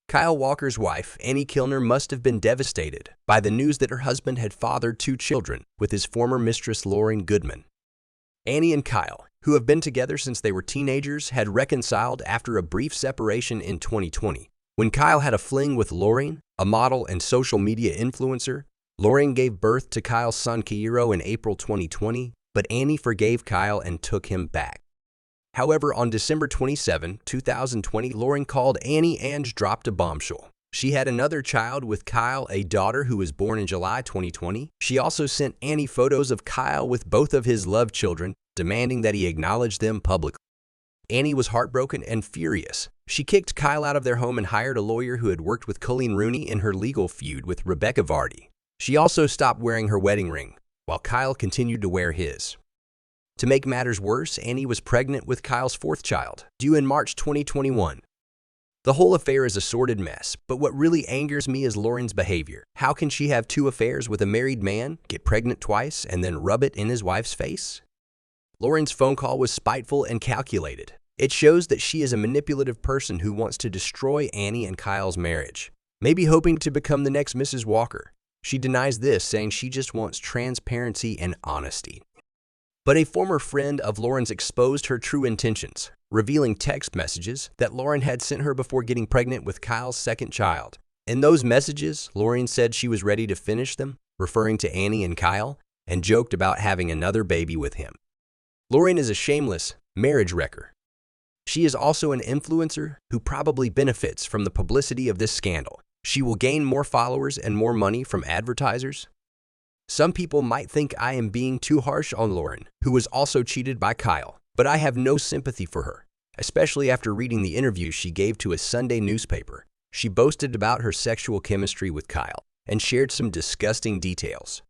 Kyle Walker's wife, Annie Kilner, must have been devastated by the news that her husband had fathered 2 children with his former mistress, Lauryn Goodman. Annie and Kyle, who have been together since they were teenagers, had reconciled after a brief separation in 2020. When Kyle had a fling with Lauryn, a model and social media influencer, Lauryn gave birth to Kyle's son Cairo in April 2020, but Annie forgave Kyle and took him back. However, on December 27, 2020, Lauryn called Annie and dropped a bombshell. She had another child with Kyle, a daughter who was born in July 2020. She also sent Annie photos of Kyle with both of his love children, demanding that he acknowledge them publicly. Annie was heartbroken and furious. She kicked Kyle out of their home and hired a lawyer who had worked with Colleen Rooney in her legal feud with Rebecca Vardy. She also stopped wearing her wedding ring, while Kyle continued to wear his. To make matters worse, Annie was pregnant with Kyle's 4th child, due in March 2021. The whole affair is a sordid mess, but what really angers me is Lauryn's behavior. How can she have 2 affairs with a married man, get pregnant twice, and then rub it in his wife's face? Lauryn's phone call was spiteful and calculated. It shows that she is a manipulative person who wants to destroy Annie and Kyle's marriage, maybe hoping to become the next Mrs. Walker. She denies this, saying she just wants transparency and honesty. But a former friend of Lauryn's exposed her true intentions, revealing text messages that Lauryn had sent her before getting pregnant with Kyle's 2nd child. In those messages, Lauryn said she was ready to finish them, referring to Annie and Kyle, and joked about having another baby with him. Lauryn is a shameless marriage wrecker. She is also an influencer who probably benefits from the publicity of this scandal. She will gain more followers and more money from advertisers. Some people might think I am being too harsh on Lauryn, who was also cheated by Kyle, but I have no sympathy for her, especially after reading the interview she gave to a Sunday newspaper. She boasted about her sexual chemistry with Kyle and shared some disgusting details.